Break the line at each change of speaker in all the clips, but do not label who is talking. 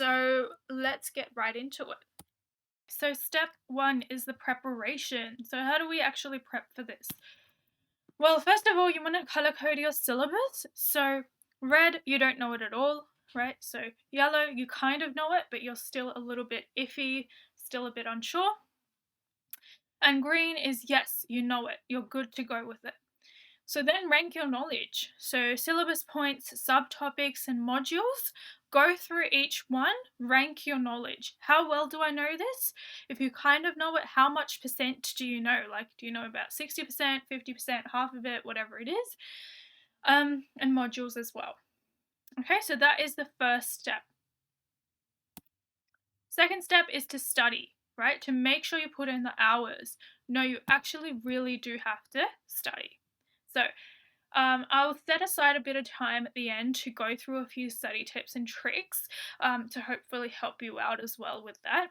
So let's get right into it. So step one is the preparation. So how do we actually prep for this? Well, first of all, you want to color code your syllabus. So red, you don't know it at all, right? So yellow, you kind of know it, but you're still a little bit iffy, still a bit unsure. And green is yes, you know it, you're good to go with it. So then rank your knowledge. So syllabus points, subtopics, and modules. Go through each one, rank your knowledge. How well do I know this? If you kind of know it, how much percent do you know? Like, do you know about 60%, 50%, half of it, whatever it is? And modules as well. Okay, so that is the first step. Second step is to study, right? To make sure you put in the hours. No, you actually really do have to study. So I'll set aside a bit of time at the end to go through a few study tips and tricks to hopefully help you out as well with that.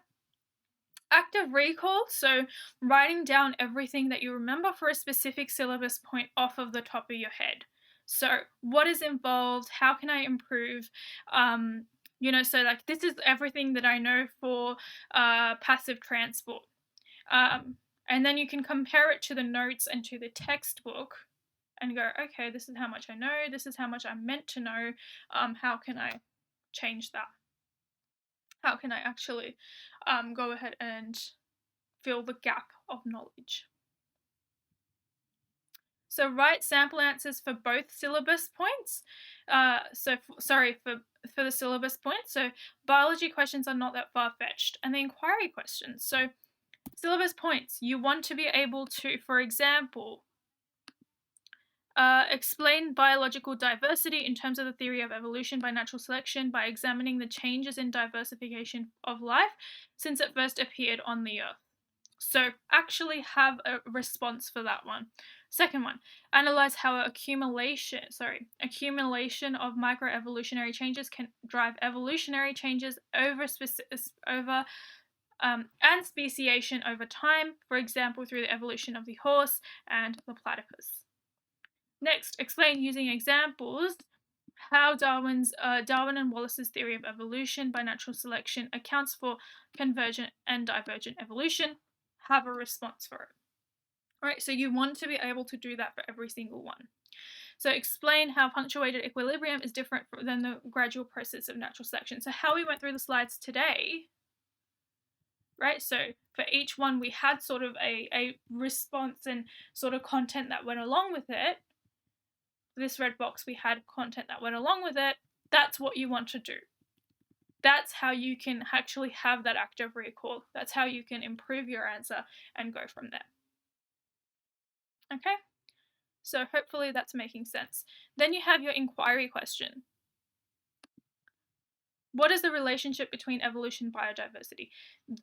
Active recall, so writing down everything that you remember for a specific syllabus point off of the top of your head. So, what is involved? How can I improve? So like this is everything that I know for passive transport. And then you can compare it to the notes and to the textbook and go, okay, this is how much I know, this is how much I'm meant to know. How can I change that? How can I actually go ahead and fill the gap of knowledge? So write sample answers for both syllabus points. For the syllabus points. So biology questions are not that far-fetched. And the inquiry questions. So syllabus points, you want to be able to, for example, explain biological diversity in terms of the theory of evolution by natural selection by examining the changes in diversification of life since it first appeared on the Earth. So actually have a response for that one. Second one, analyze how accumulation of microevolutionary changes can drive evolutionary changes and speciation over time, for example, through the evolution of the horse and the platypus. Next, explain using examples how Darwin and Wallace's theory of evolution by natural selection accounts for convergent and divergent evolution. Have a response for it. All right, so you want to be able to do that for every single one. So explain how punctuated equilibrium is different than the gradual process of natural selection. So how we went through the slides today, right? So for each one, we had sort of a response and sort of content that went along with it. This red box, we had content that went along with it. That's what you want to do. That's how you can actually have that active recall. That's how you can improve your answer and go from there. Okay? So hopefully that's making sense. Then you have your inquiry question. What is the relationship between evolution and biodiversity?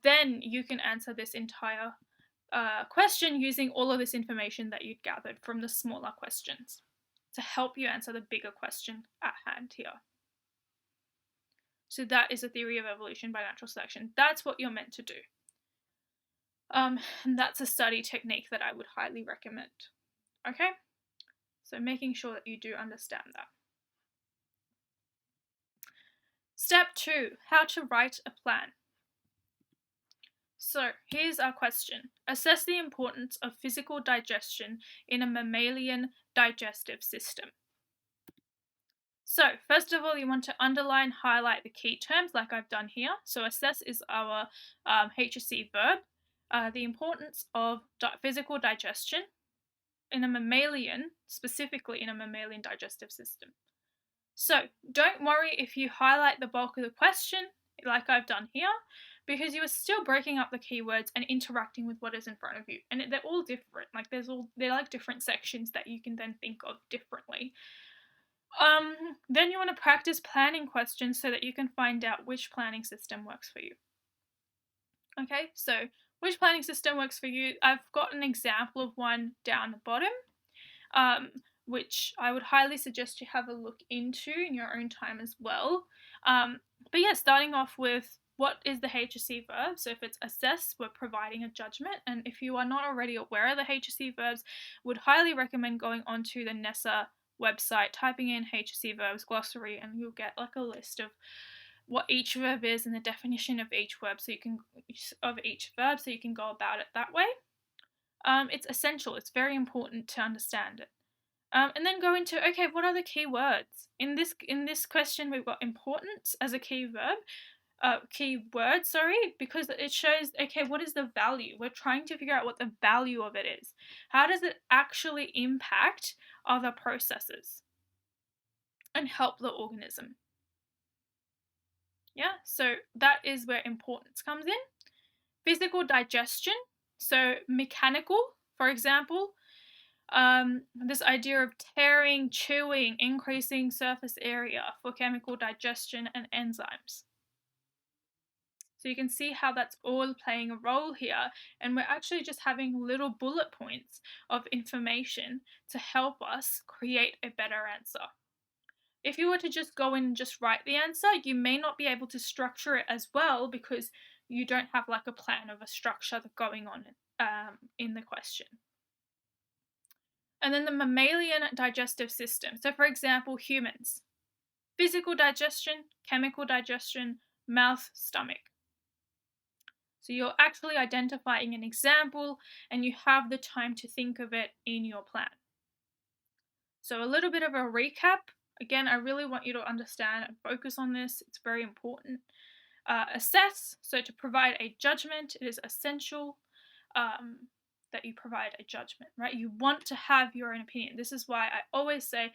Then you can answer this entire question using all of this information that you'd gathered from the smaller questions to help you answer the bigger question at hand here. So that is a theory of evolution by natural selection. That's what you're meant to do. And that's a study technique that I would highly recommend. Okay? So making sure that you do understand that. Step 2, how to write a plan. So here's our question. Assess the importance of physical digestion in a mammalian digestive system. So first of all, you want to underline, highlight the key terms like I've done here. So assess is our HSC verb. The importance of physical digestion in a mammalian, specifically in a mammalian digestive system. So don't worry if you highlight the bulk of the question like I've done here, because you are still breaking up the keywords and interacting with what is in front of you. And they're all different. Like they're like different sections that you can then think of differently. Then you want to practice planning questions so that you can find out which planning system works for you. Okay, so which planning system works for you? I've got an example of one down the bottom, which I would highly suggest you have a look into in your own time as well. But yeah, starting off with what is the HSC verb? So if it's assess, we're providing a judgment. And if you are not already aware of the HSC verbs, would highly recommend going onto the NESA website, typing in HSC verbs glossary, and you'll get like a list of what each verb is and the definition of each verb, so you can go about it that way. It's essential. It's very important to understand it. And then go into, okay, what are the key words? In this question, we've got importance as a key word, because it shows, okay, what is the value? We're trying to figure out what the value of it is. How does it actually impact other processes and help the organism? Yeah, so that is where importance comes in. Physical digestion, so mechanical, for example, this idea of tearing, chewing, increasing surface area for chemical digestion and enzymes. So you can see how that's all playing a role here, and we're actually just having little bullet points of information to help us create a better answer. If you were to just go in and just write the answer, you may not be able to structure it as well because you don't have like a plan of a structure going on in the question. And then the mammalian digestive system. So, for example, humans. Physical digestion, chemical digestion, mouth, stomach. So you're actually identifying an example and you have the time to think of it in your plan. So a little bit of a recap. Again, I really want you to understand and focus on this. It's very important. Assess. So to provide a judgment, it is essential that you provide a judgment, right? You want to have your own opinion. This is why I always say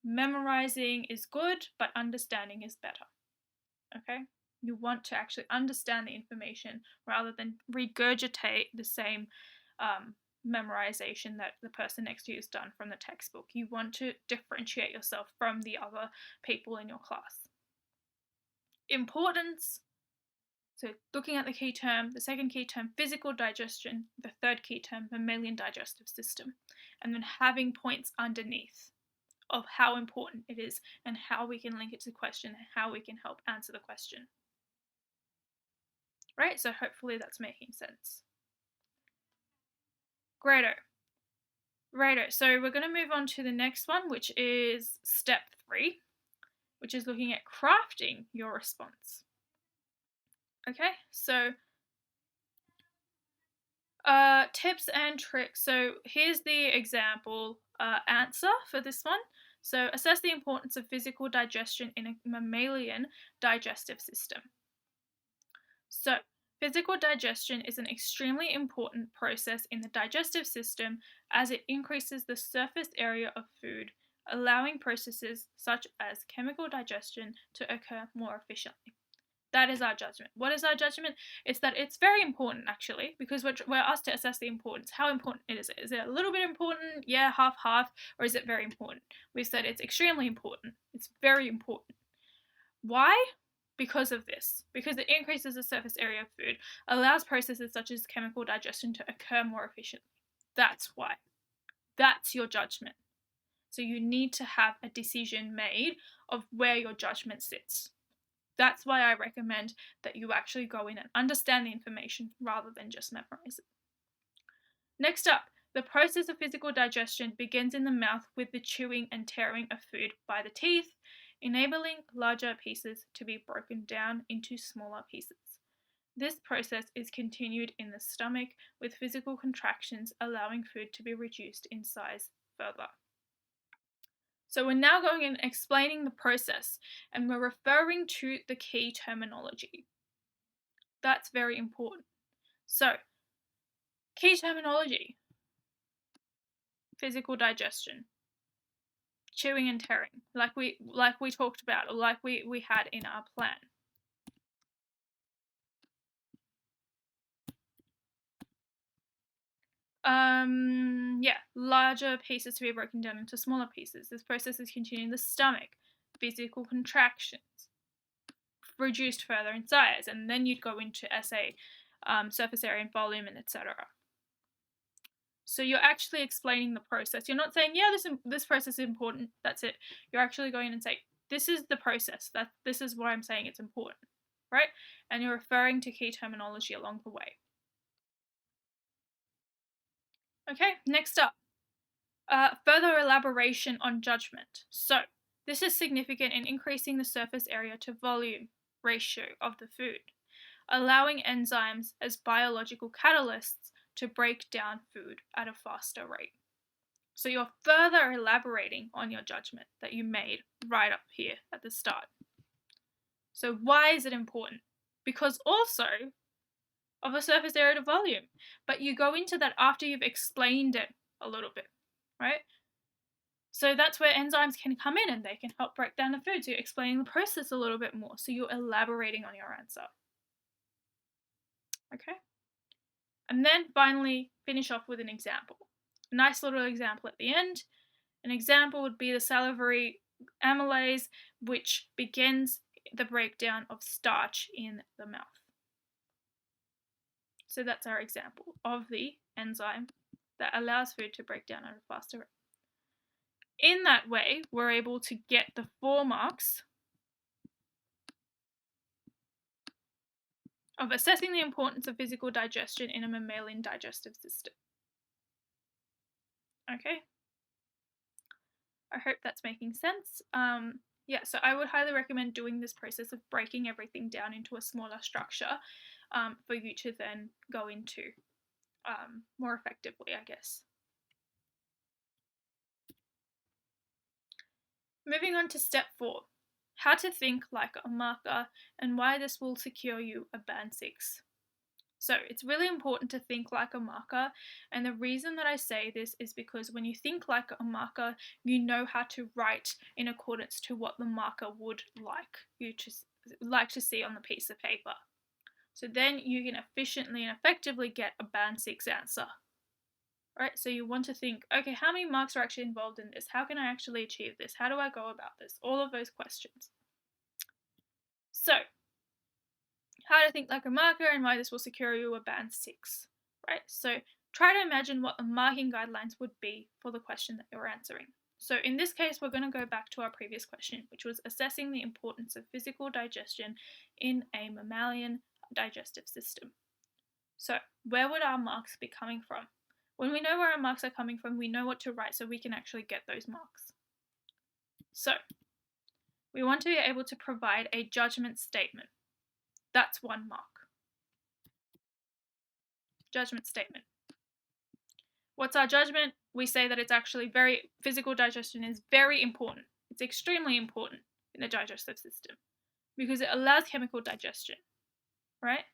memorizing is good, but understanding is better. Okay? You want to actually understand the information rather than regurgitate the same memorization that the person next to you has done from the textbook. You want to differentiate yourself from the other people in your class. Importance. So looking at the key term, the second key term, physical digestion, the third key term, mammalian digestive system, and then having points underneath of how important it is and how we can link it to the question and how we can help answer the question. Right, so hopefully that's making sense. Righto, so we're going to move on to the next one, which is step 3, which is looking at crafting your response. Okay, so tips and tricks. So here's the example answer for this one. So assess the importance of physical digestion in a mammalian digestive system. So physical digestion is an extremely important process in the digestive system as it increases the surface area of food, allowing processes such as chemical digestion to occur more efficiently. That is our judgment. What is our judgment? It's that it's very important, actually, because we're asked to assess the importance. How important is it? Is it a little bit important? Yeah, half, or is it very important? We've said it's extremely important. It's very important. Why? Because of this. Because it increases the surface area of food, allows processes such as chemical digestion to occur more efficiently. That's why. That's your judgment. So you need to have a decision made of where your judgment sits. That's why I recommend that you actually go in and understand the information rather than just memorize it. Next up, the process of physical digestion begins in the mouth with the chewing and tearing of food by the teeth, enabling larger pieces to be broken down into smaller pieces. This process is continued in the stomach with physical contractions allowing food to be reduced in size further. So we're now going and explaining the process and we're referring to the key terminology. That's very important. So, key terminology. Physical digestion. Chewing and tearing, like we talked about, or like we had in our plan. Larger pieces to be broken down into smaller pieces. This process is continuing in the stomach. Physical contractions. Reduced further in size, and then you'd go into SA, surface area and volume, and etc. So you're actually explaining the process. You're not saying, yeah, this process is important. That's it. You're actually going in and saying, this is the process. This is why I'm saying it's important, right? And you're referring to key terminology along the way. Okay, next up, further elaboration on judgment. So This is significant in increasing the surface area to volume ratio of the food, allowing enzymes as biological catalysts to break down food at a faster rate. So you're further elaborating on your judgment that you made right up here at the start. So why is it important? Because also of a surface area to volume, but you go into that after you've explained it a little bit, right? So that's where enzymes can come in and they can help break down the food. So you're explaining the process a little bit more. So you're elaborating on your answer. Okay? And then finally, finish off with an example. A nice little example at the end. An example would be the salivary amylase, which begins the breakdown of starch in the mouth. So that's our example of the enzyme that allows food to break down at a faster rate. In that way, we're able to get the 4 marks of assessing the importance of physical digestion in a mammalian digestive system. Okay? I hope that's making sense. Yeah, so I would highly recommend doing this process of breaking everything down into a smaller structure for you to then go into more effectively, I guess. Moving on to step 4, how to think like a marker and why this will secure you a band 6. So it's really important to think like a marker, and the reason that I say this is because when you think like a marker, you know how to write in accordance to what the marker would like to see on the piece of paper. So then you can efficiently and effectively get a band 6 answer. Right, so you want to think, okay, how many marks are actually involved in this? How can I actually achieve this? How do I go about this? All of those questions. So, how to think like a marker and why this will secure you a band 6. Right, so try to imagine what the marking guidelines would be for the question that you're answering. So in this case, we're going to go back to our previous question, which was assessing the importance of physical digestion in a mammalian digestive system. So where would our marks be coming from? When we know where our marks are coming from, we know what to write so we can actually get those marks. So we want to be able to provide a judgment statement. That's 1 mark. Judgment statement. What's our judgment? We say that it's actually physical digestion is very important. It's extremely important in the digestive system because it allows chemical digestion, right?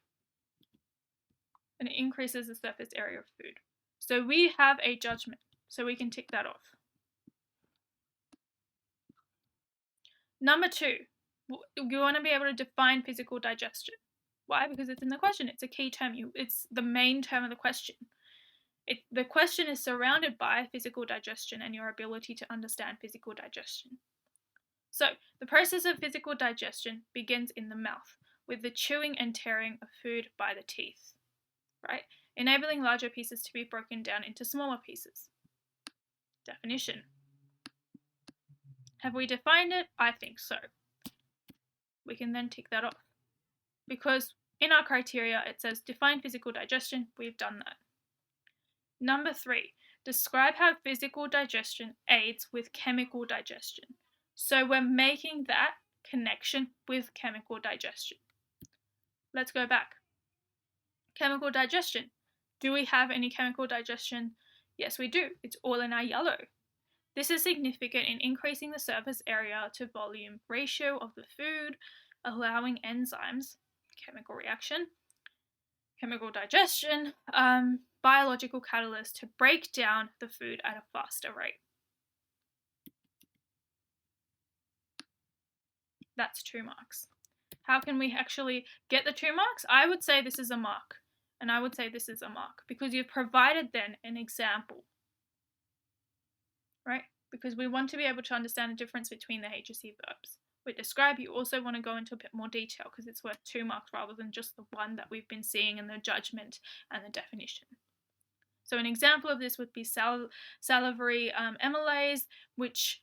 And it increases the surface area of food. So we have a judgment, so we can tick that off. Number 2, you want to be able to define physical digestion. Why? Because it's in the question. It's a key term. It's the main term of the question. The question is surrounded by physical digestion and your ability to understand physical digestion. So, the process of physical digestion begins in the mouth with the chewing and tearing of food by the teeth, right? Enabling larger pieces to be broken down into smaller pieces. Definition. Have we defined it? I think so. We can then tick that off. Because in our criteria it says define physical digestion, we've done that. Number 3, describe how physical digestion aids with chemical digestion. So we're making that connection with chemical digestion. Let's go back. Chemical digestion. Do we have any chemical digestion? Yes, we do. It's all in our yellow. This is significant in increasing the surface area to volume ratio of the food, allowing enzymes, chemical reaction, chemical digestion, biological catalysts to break down the food at a faster rate. That's 2 marks. How can we actually get the 2 marks? I would say this is a mark, and I would say this is a mark, because you've provided then an example, right? Because we want to be able to understand the difference between the HSC verbs. With describe, you also want to go into a bit more detail because it's worth 2 marks rather than just the 1 that we've been seeing in the judgment and the definition. So an example of this would be salivary amylase, which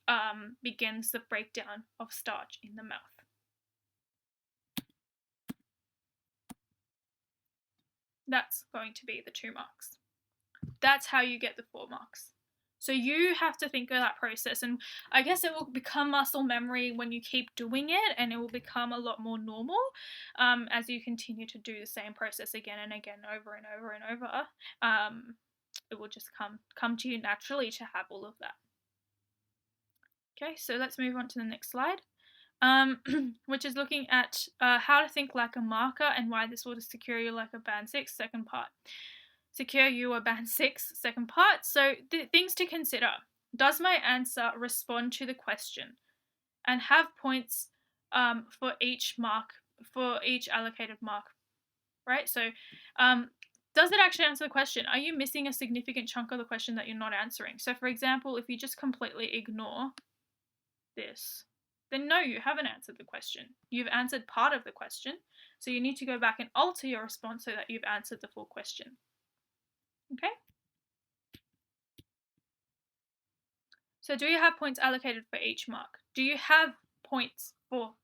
begins the breakdown of starch in the mouth. That's going to be the 2 marks. That's how you get the 4 marks. So you have to think of that process, and I guess it will become muscle memory when you keep doing it, and it will become a lot more normal as you continue to do the same process again and again, over and over and over. It will just come to you naturally to have all of that. Okay, so let's move on to the next slide, which is looking at how to think like a marker and why this will secure you like a band 6, second part. Secure you a band 6, second part. So things to consider. Does my answer respond to the question and have points for each mark, for each allocated mark, right? So does it actually answer the question? Are you missing a significant chunk of the question that you're not answering? So for example, if you just completely ignore this, then no, you haven't answered the question. You've answered part of the question, so you need to go back and alter your response so that you've answered the full question. Okay? So do you have points allocated for each mark? Do you have points for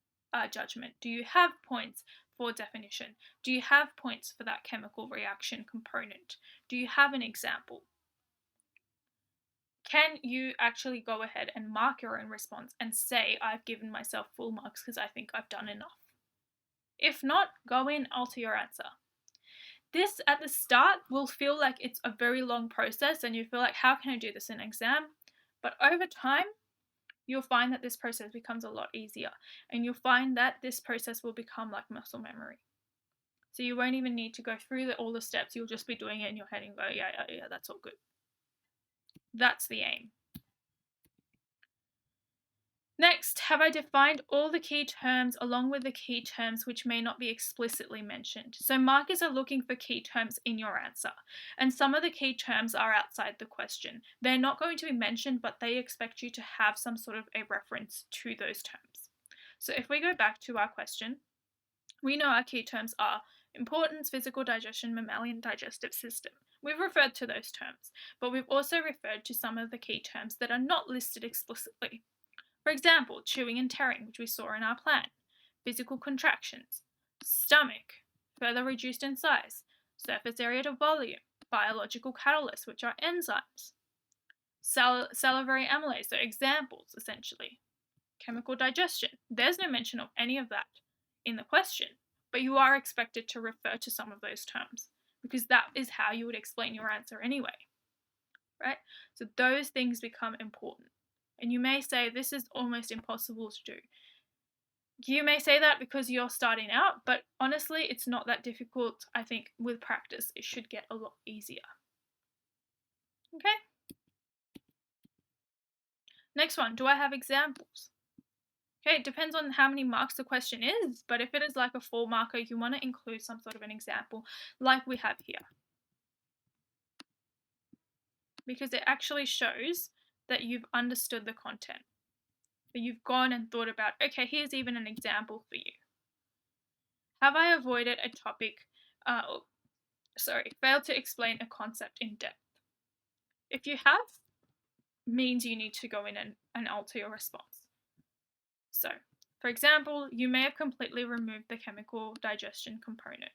judgment? Do you have points for definition? Do you have points for that chemical reaction component? Do you have an example? Can you actually go ahead and mark your own response and say, I've given myself full marks because I think I've done enough? If not, go in, alter your answer. This at the start will feel like it's a very long process and you feel like, how can I do this in an exam? But over time, you'll find that this process becomes a lot easier, and you'll find that this process will become like muscle memory. So you won't even need to go through all the steps. You'll just be doing it in your head and go, yeah, that's all good. That's the aim. Next, have I defined all the key terms along with the key terms which may not be explicitly mentioned? So markers are looking for key terms in your answer, and some of the key terms are outside the question. They're not going to be mentioned, but they expect you to have some sort of a reference to those terms. So if we go back to our question, we know our key terms are importance, physical digestion, mammalian digestive system. We've referred to those terms, but we've also referred to some of the key terms that are not listed explicitly. For example, chewing and tearing, which we saw in our plan, physical contractions, stomach, further reduced in size, surface area to volume, biological catalysts, which are enzymes, salivary amylase, so examples essentially, chemical digestion. There's no mention of any of that in the question, but you are expected to refer to some of those terms because that is how you would explain your answer anyway, right? So those things become important. And you may say, this is almost impossible to do. You may say that because you're starting out, but honestly, it's not that difficult. I think with practice, it should get a lot easier. Okay? Next one, do I have examples? Okay, it depends on how many marks the question is, but if it is like a 4 marker, you want to include some sort of an example like we have here. Because it actually shows that you've understood the content. That you've gone and thought about, okay, here's even an example for you. Have I avoided a topic, failed to explain a concept in depth? If you have, means you need to go in and alter your response. So, for example, you may have completely removed the chemical digestion component.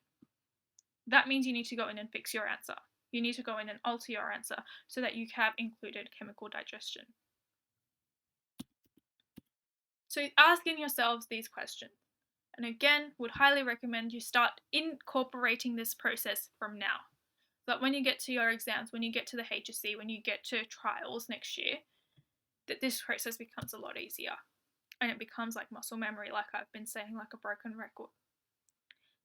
That means you need to go in and fix your answer. You need to go in and alter your answer so that you have included chemical digestion. So asking yourselves these questions. And again, would highly recommend you start incorporating this process from now. So that when you get to your exams, when you get to the HSC, when you get to trials next year, that this process becomes a lot easier. And it becomes like muscle memory, like I've been saying, like a broken record.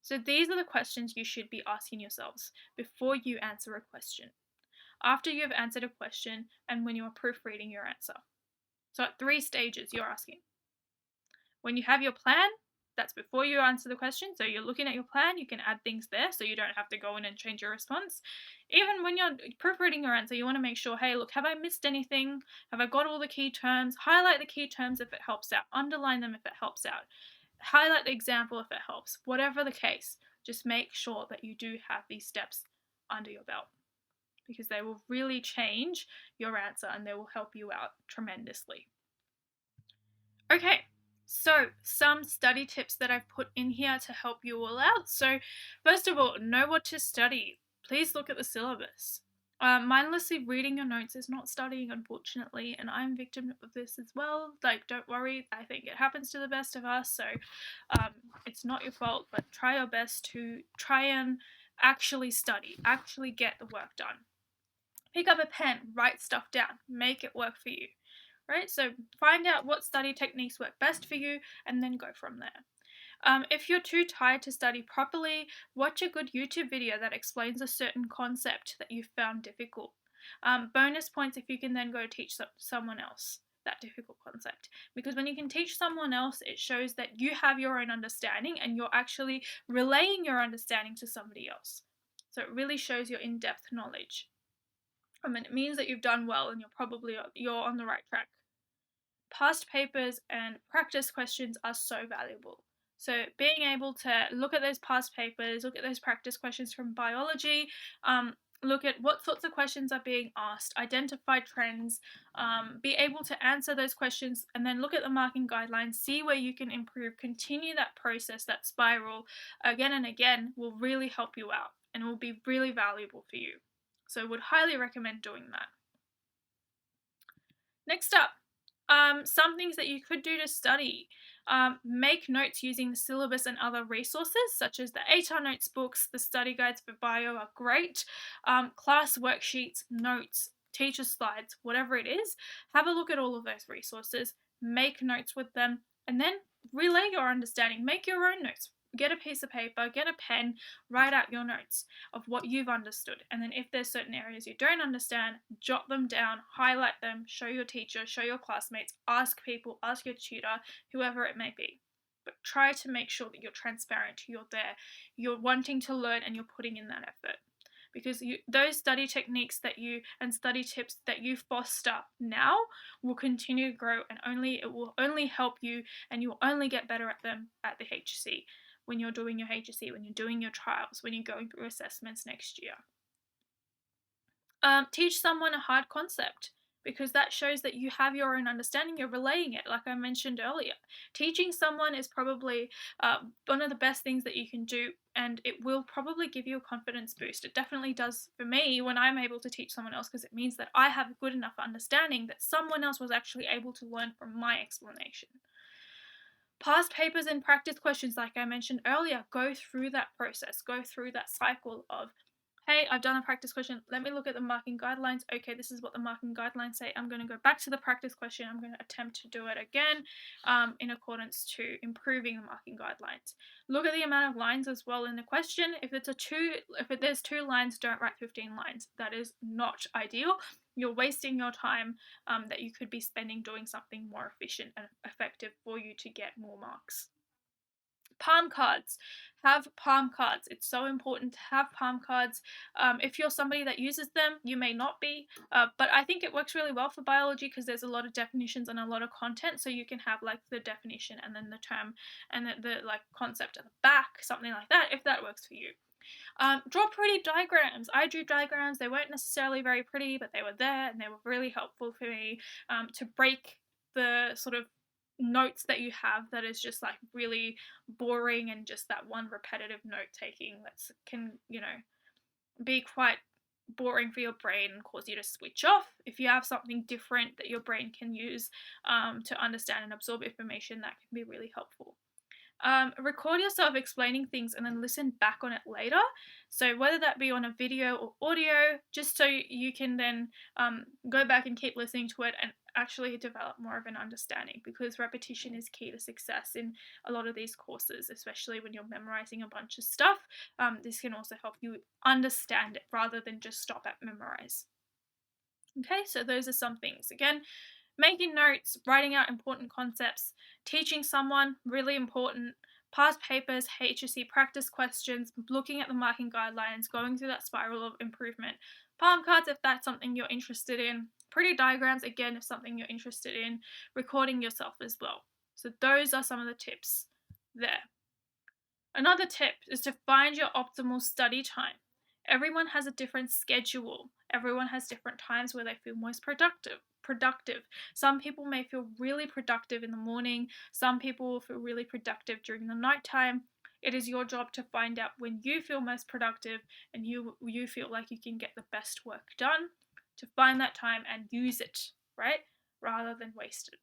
So these are the questions you should be asking yourselves before you answer a question, after you've answered a question, and when you are proofreading your answer. So at 3 stages you're asking. When you have your plan, that's before you answer the question. So you're looking at your plan, you can add things there so you don't have to go in and change your response. Even when you're proofreading your answer, you want to make sure, hey, look, have I missed anything? Have I got all the key terms? Highlight the key terms if it helps out. Underline them if it helps out. Highlight the example if it helps. Whatever the case, just make sure that you do have these steps under your belt because they will really change your answer and they will help you out tremendously. Okay. So, some study tips that I've put in here to help you all out. So, first of all, know what to study. Please look at the syllabus. Mindlessly reading your notes is not studying, unfortunately, and I'm victim of this as well. Like, don't worry, I think it happens to the best of us, so um, it's not your fault, but try your best to try and actually study, actually get the work done. Pick up a pen, write stuff down, make it work for you, right? So find out what study techniques work best for you and then go from there. If you're too tired to study properly, watch a good YouTube video that explains a certain concept that you found difficult. Bonus points if you can then go teach someone else that difficult concept. Because when you can teach someone else, it shows that you have your own understanding and you're actually relaying your understanding to somebody else. So it really shows your in-depth knowledge. I mean, it means that you've done well and you're on the right track. Past papers and practice questions are so valuable. So being able to look at those past papers, look at those practice questions from biology, look at what sorts of questions are being asked, identify trends, be able to answer those questions, and then look at the marking guidelines, see where you can improve, continue that process, that spiral again and again will really help you out and will be really valuable for you. So I would highly recommend doing that. Next up, some things that you could do to study. Make notes using the syllabus and other resources, such as the ATAR notes books, the study guides for bio are great. Class worksheets, notes, teacher slides, whatever it is. Have a look at all of those resources, make notes with them, and then relay your understanding. Make your own notes. Get a piece of paper, get a pen, write out your notes of what you've understood. And then if there's certain areas you don't understand, jot them down, highlight them, show your teacher, show your classmates, ask people, ask your tutor, whoever it may be. But try to make sure that you're transparent, you're there, you're wanting to learn, and you're putting in that effort. Because those study techniques and study tips that you foster now will continue to grow, and it will only help you, and you'll only get better at them at the HSC when you're doing your HSC, when you're doing your trials, when you're going through assessments next year. Teach someone a hard concept because that shows that you have your own understanding, you're relaying it, like I mentioned earlier. Teaching someone is probably one of the best things that you can do, and it will probably give you a confidence boost. It definitely does for me when I'm able to teach someone else, because it means that I have a good enough understanding that someone else was actually able to learn from my explanation. Past papers and practice questions, like I mentioned earlier, go through that process, go through that cycle of, hey, I've done a practice question, let me look at the marking guidelines. Okay, this is what the marking guidelines say. I'm going to go back to the practice question. I'm going to attempt to do it again in accordance to improving the marking guidelines. Look at the amount of lines as well in the question. If there's 2 lines, don't write 15 lines. That is not ideal. You're wasting your time that you could be spending doing something more efficient and effective for you to get more marks. Palm cards. Have palm cards. It's so important to have palm cards. If you're somebody that uses them, you may not be, but I think it works really well for biology because there's a lot of definitions and a lot of content, so you can have like the definition and then the term and the like concept at the back, something like that, if that works for you. Draw pretty diagrams. I drew diagrams. They weren't necessarily very pretty, but they were there and they were really helpful for me to break the sort of notes that you have that is just like really boring and just that one repetitive note taking that can, be quite boring for your brain and cause you to switch off. If you have something different that your brain can use to understand and absorb information, that can be really helpful. Record yourself explaining things and then listen back on it later. So whether that be on a video or audio, just so you can then go back and keep listening to it and actually develop more of an understanding, because repetition is key to success in a lot of these courses, especially when you're memorizing a bunch of stuff. This can also help you understand it rather than just stop at memorize. Okay, so those are some things. Again, making notes, writing out important concepts, teaching someone, really important, past papers, HSC practice questions, looking at the marking guidelines, going through that spiral of improvement, palm cards if that's something you're interested in, pretty diagrams again if something you're interested in, recording yourself as well. So those are some of the tips there. Another tip is to find your optimal study time. Everyone has a different schedule. Everyone has different times where they feel most productive. Some people may feel really productive in the morning. Some people will feel really productive during the nighttime. It is your job to find out when you feel most productive and you feel like you can get the best work done, to find that time and use it, right? Rather than waste it.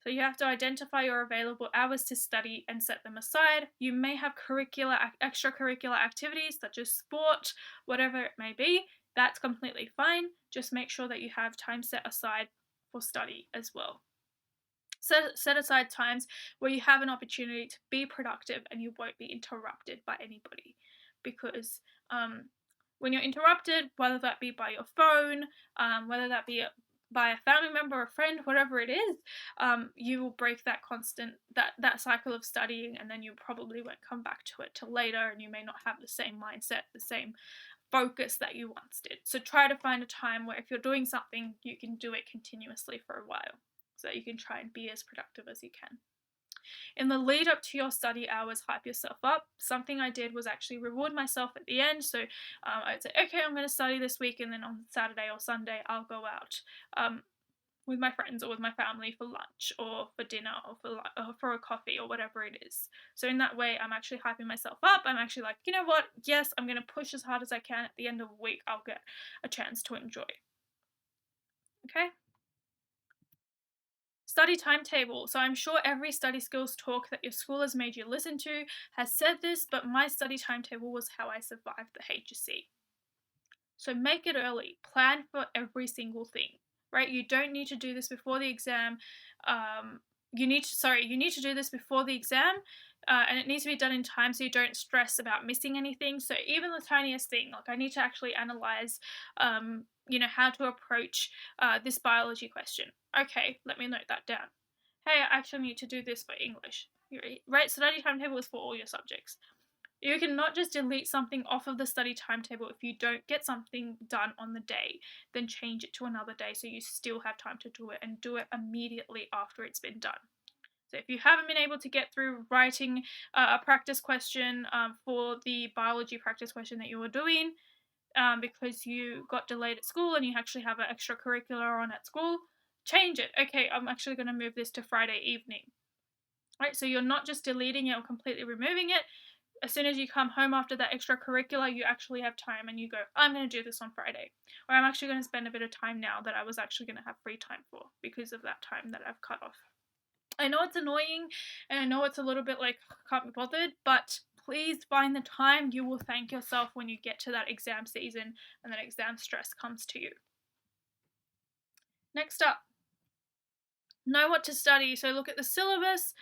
So you have to identify your available hours to study and set them aside. You may have extracurricular activities such as sport, whatever it may be. That's completely fine. Just make sure that you have time set aside for study as well. Set aside times where you have an opportunity to be productive and you won't be interrupted by anybody. Because when you're interrupted, whether that be by your phone, whether that be by a family member or a friend, whatever it is, you will break that that cycle of studying, and then you probably won't come back to it till later, and you may not have the same mindset, the same focus that you once did. So try to find a time where if you're doing something, you can do it continuously for a while, so that you can try and be as productive as you can. In the lead up to your study hours, hype yourself up. Something I did was actually reward myself at the end. So I'd say, okay, I'm going to study this week, and then on Saturday or Sunday, I'll go out with my friends or with my family for lunch or for dinner or for a coffee or whatever it is. So in that way, I'm actually hyping myself up. I'm actually like, you know what? Yes, I'm going to push as hard as I can. At the end of the week, I'll get a chance to enjoy. Okay? Study timetable. So I'm sure every study skills talk that your school has made you listen to has said this, but my study timetable was how I survived the HSC. So make it early. Plan for every single thing, right? You don't need to do this before the exam. You need to do this before the exam, and it needs to be done in time so you don't stress about missing anything. So even the tiniest thing, like I need to actually analyze, how to approach this biology question. Okay, let me note that down. Hey, I actually need to do this for English, right? Study timetable is for all your subjects. You can not just delete something off of the study timetable if you don't get something done on the day, then change it to another day so you still have time to do it, and do it immediately after it's been done. So if you haven't been able to get through writing a practice question for the biology practice question that you were doing because you got delayed at school and you actually have an extracurricular on at school, change it. Okay, I'm actually going to move this to Friday evening. Right, so you're not just deleting it or completely removing it. As soon as you come home after that extracurricular, you actually have time and you go, I'm going to do this on Friday. Or I'm actually going to spend a bit of time now that I was actually going to have free time for because of that time that I've cut off. I know it's annoying and I know it's a little bit like, can't be bothered, but please find the time. You will thank yourself when you get to that exam season and that exam stress comes to you. Next up, know what to study. So look at the syllabus.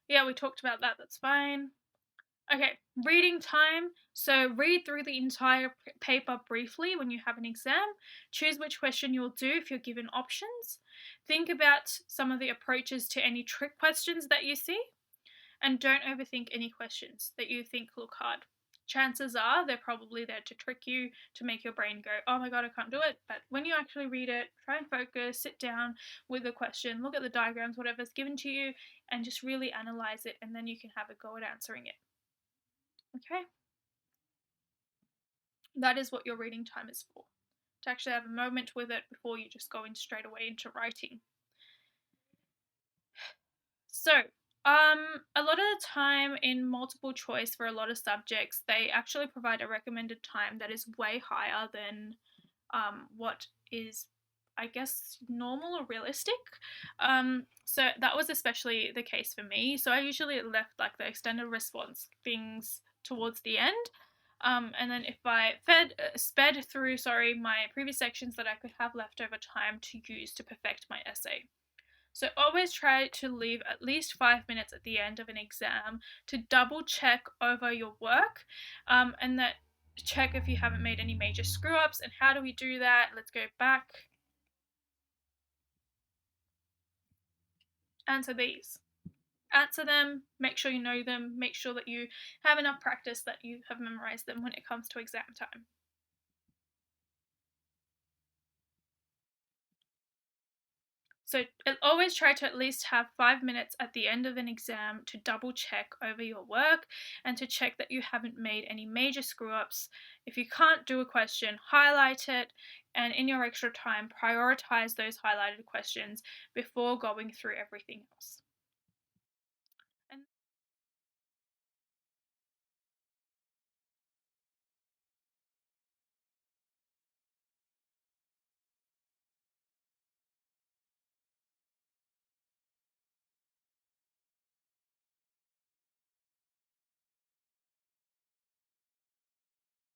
Yeah, we talked about that. That's fine. Okay, reading time. So read through the entire paper briefly when you have an exam. Choose which question you'll do if you're given options. Think about some of the approaches to any trick questions that you see. And don't overthink any questions that you think look hard. Chances are they're probably there to trick you, to make your brain go, oh my god, I can't do it. But when you actually read it, try and focus, sit down with the question, look at the diagrams, whatever's given to you, and just really analyze it, and then you can have a go at answering it. Okay? That is what your reading time is for. To actually have a moment with it before you just go in straight away into writing. So, a lot of the time in multiple choice for a lot of subjects, they actually provide a recommended time that is way higher than what is, I guess, normal or realistic. So that was especially the case for me. So I usually left like the extended response things towards the end. And then if I sped through, my previous sections that I could have leftover time to use to perfect my essay. So always try to leave at least 5 minutes at the end of an exam to double check over your work, and that check if you haven't made any major screw ups. And how do we do that? Let's go back. Answer these. Answer them, make sure you know them, make sure that you have enough practice that you have memorized them when it comes to exam time. So always try to at least have 5 minutes at the end of an exam to double check over your work and to check that you haven't made any major screw ups. If you can't do a question, highlight it, and in your extra time, prioritize those highlighted questions before going through everything else.